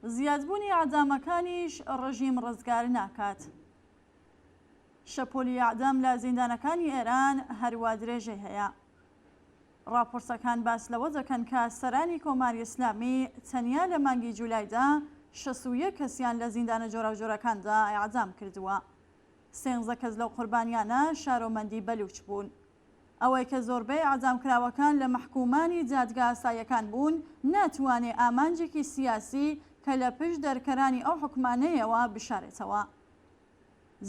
زیادبوونی ئەعدامەکانیش ڕژیم ڕزگار ناکات. شەپۆلی ئەعدام لە زیندانەکانی ئێران هەروە درێژەی هەیە. راپۆرسەکان باس لەوە دەکەن کە سەرانی کۆماری ئیسلامی تەنیا لە مانگی جولایدا 61 کەسیان لە زیندانە جۆراوجۆرەکاندا ئەعدام کردووە. 13 کەس لەو قوربانیانە شارۆمەندی بەلوچ بوون. ئەوەی کە زۆربەی ئەعدامکراوەکان لە مەحکومانی جادگا ئاساییەکان بوون ناتوانێت ئامانجێکی سیاسی کە لە پشت دەرکەرانی ئەو حکومانەیەوە بشارێتەوە.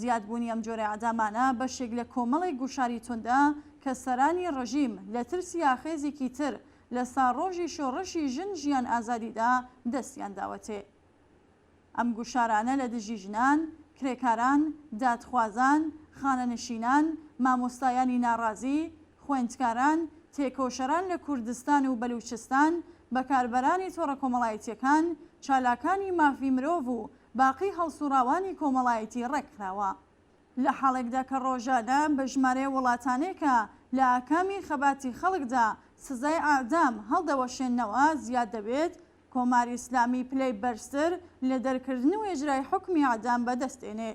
زیادبوونی ئەم جۆرە ئەعدامانە بەشێک لە کۆمەڵی گوشاری توندە کە سەرانی ڕژیم لە ترسی ئاخێزێکی تر لە ساڕۆژی شۆڕشی ژیان ئازادیدا دەستیان داوەتێ. ئەم گوشارانە لە دژی ژنان، کرێکاران، دادخوازان، خانەنشینان، مامۆستایانی ناڕازی، خوێندکاران، تێکۆشەران لە کوردستان و بەلوچستان، بەکاربەرانی تۆڕە کۆمەڵایەتیەکان، چالاکانی مافی مرۆڤ و باقی هەڵسوڕاوانی کۆمەڵایەتی ڕێککراوە. لە حاڵێکدا کە ڕۆژانە بە ژمارە وڵاتانێکە لە ئاکامی خەباتی خەڵکدا سزای ئەعدام هەڵدەوەشێننەوە زیاد دەبێت، کۆماری ئیسلامی پلەی بەرزتر لە دەرکردن و ئێژرای حکمی ئەعدام بەدەستێنێ،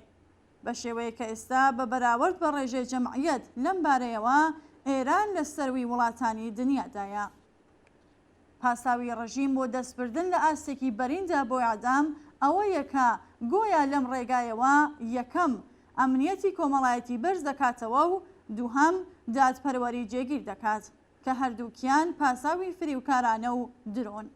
بە شێوەیە کە ئێستا بە بەراورد بە ڕێژەی جەمعیەت لەم بارەیەوە ئێران لە سەروی وڵاتانی دنیادایە. پاساوی ڕژیم بۆ دەستبردن لە ئاستێکی بەریندا بۆ ئەعدام ئەوە یەکە گۆیا لەم ڕێگایەوە یەکەم ئەمنیەتی کۆمەڵایەتی بەرز دەکاتەوە و دووهەم دادپەروەری جێگیر دەکات کە هەردووکیان پاساوی فریوکارانە و درۆن.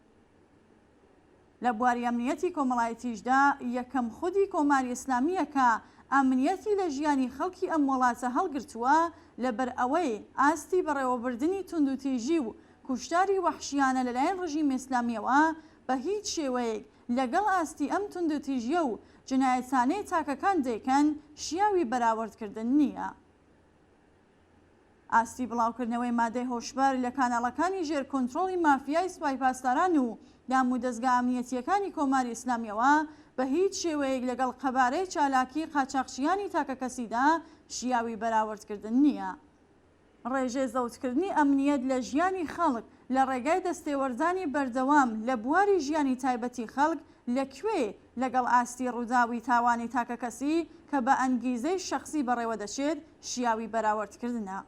لە بواری ئەمنیەتی کۆمەڵایەتیشدا یەکەم خودی کۆماری ئیسلامیە کە ئەمنیەتی لە ژیانی خەڵکی ئەم وڵاتە هەڵگرتووە لەبەر ئەوەی ئاستی بەڕێوەبردننی توندوتیژی و کوشتاری وەحشیانە لەلایەن ڕژیمی ئیسلامیەوە بە هیچ شێوەیەک لەگەڵ ئاستی ئەم توندوتیژیە و جنایەتانەی تاکەکان دەیکەن شیاوی بەراوردکردن نییە. ئاستی بڵاوکردنەوەی مادەی هۆشبەر لە کاناڵەکانی ژێر کۆنتڕۆڵی مافیای سوپای پاسداران و دام و دەستگا ئەمنیەتیەکانی کۆماری ئیسلامیەوە بە هیچ شێوەیەک لەگەڵ قەبارەی چالاکی قاچاقچیانی تاکە کەسیدا شیاوی بەراوردکردن نییە. ڕێژەی زەوتکردنی ئەمنیەت لە ژیانی خەڵک لە ڕێگای دەستێوەردانی بەردەوام لە بواری ژیانی تایبەتی خەڵک لەکوێ لەگەڵ ئاستی ڕووداوی تاوانی تاکە کەسی کە بە ئەنگیزەی شەخصی بەڕێوە دەچێت شیاوی بەراوردکردنە.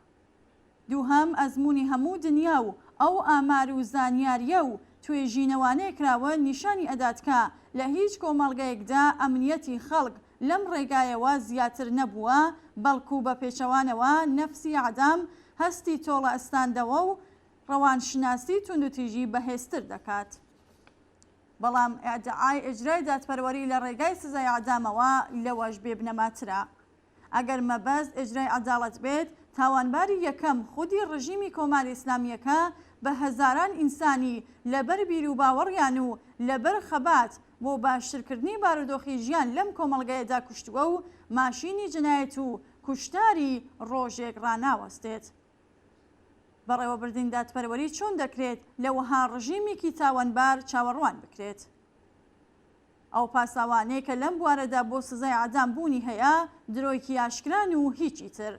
دووهەم ئەزمموی هەموو دنیا و ئەو ئامار و زانیاریە و توێژینەوانەیە کراوە نیشانی ئەداتکە لە هیچ کۆمەڵگەیەکدا ئەمنیەتی خەڵک لەم ڕێگایەوە زیاتر نەبووە، بەڵکو بە پێچەوانەوە نەفسی ئەعدام هەستی تۆڵە ئەستاندەوە و ڕەوانشناسی توندوتیژی بەهێزتر دەکات. بەڵام ئیدعای ئیجرای دادپەروەری لە ڕێگای سزای ئەعدامەوە لەوەش بێبنەماترە. ئەگەر مەبەست ئیجرای عەداڵەت بێت، تاوانباری یەکەم خودی ڕژیمی کۆماری ئیسلامیەکە بە هەزاران ئینسانی لەبەر بیر و باوەڕیان و لەبەر خەبات بۆ باشترکردنی بارودۆخی ژیان لەم کۆمەڵگەیەدا کوشتووە و ماشینی جنایەت و کوشتاری ڕۆژێک ڕاناوەستێت. بەڕێوەبردنی دادپەروەری چۆن دەکرێت لە وەها ڕژیمێکی تاوانبار چاوەڕوان بکرێت؟ ئەو پاساوانەیە کە لەم بوارەدا بۆ سزای ئەعدام بوونی هەیە درۆیکی ئاشکران و هیچی تر.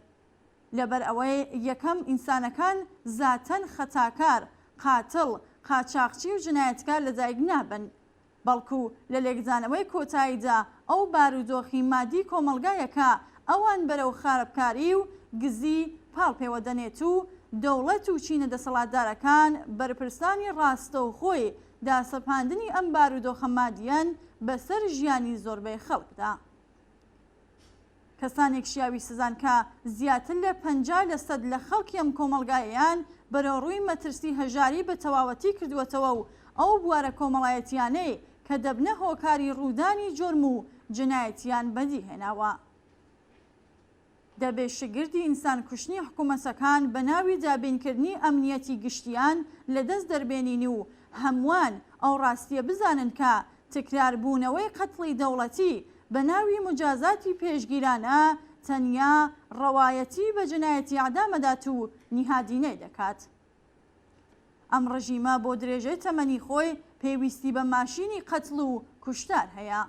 لەبەر ئەوەی یەکەم ئینسانەکان زاتەن خەتاکار، قاتڵ، قاچاقچی و جنایەتکار لەدایک نابن، بەڵکو لە لێکدانەوەی کۆتاییدا ئەو بارودۆخی مادی کۆمەلگایەکە ئەوان بەرەو خارەبکاری و گزی پاڵ پێوە دەنێت و دەوڵەت و چینە دەسەڵاتدارەکان بەرپرسانی ڕاستە و خۆی داسەپاندنی ئەم بارودۆخە مادیەن بەسەر ژیانی زۆربەی خەڵکدا. کەسانێک شیاوی سزان کە زیاتر لە 50% لە خەڵکی ئەم کۆمەلگایەیان بەرەو ڕووی مەترسی هەژاری بە تەواوەتی کردووەتەوە و ئەو بوارە کۆمەڵایەتیانەی کە دەبنە هۆکاری ڕوودانی جۆرم و جنایەتیان بەدی هێناوە. دەبێت شگردی ئینسان کوشتنی حکوومەتەکان بە ناوی دابینکردنی ئەمنیەتی گشتیان لەدەست دەربێنین و هەمووان ئەو ڕاستیە بزانن کە تکراربوونەوەی قەتڵی دەوڵەتی بە ناوی مجازاتی پێشگیرانە تەنیا ڕەوایەتی بە جنایەتی ئەعدامەدات و نیهادینەی دەکات. ئەم ڕژیمە بۆ درێژەی تەمەنی خۆی پێویستی بە ماشینی قەتڵ و کوشتار هەیە.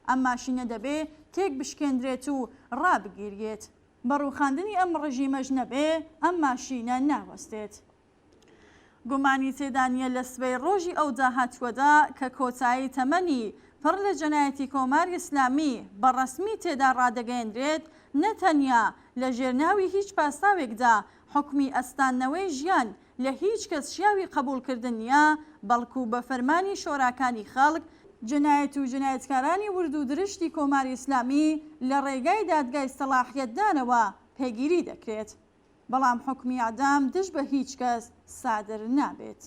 ئەم ماشینە دەبێ تێک بشکێندرێت و ڕابگیرێت. بەڕووخاندنی ئەم ڕژیمەش نەبێ ئەم ماشینە ناوەستێت. گومانی تێدانیە لە سبەی ڕۆژی ئەو داهاتووەدا کە کۆتایی تەمەنی پڕ لە جەنایەتی کۆماری ئیسلامی بەڕەسمی تێدا ڕادەگەیەندرێت نەتەنیا لە ژێرناوی هیچ پاساوێکدا حکمی ئەستانەوەی ژیان لە هیچ کەس شیاوی قبولکردن نیە، بەڵکو بە فەرمانی شۆراکانی خەڵک جنایەت و جنایەتکارانی ورد و درشتی کۆماری ئیسلامی لە ڕێگای دادگای سەلاحیەتدانەوە پێگیری دەکرێت، بەڵام حکمی ئەعدام دژ بە هیچ کەس سادر نابێت.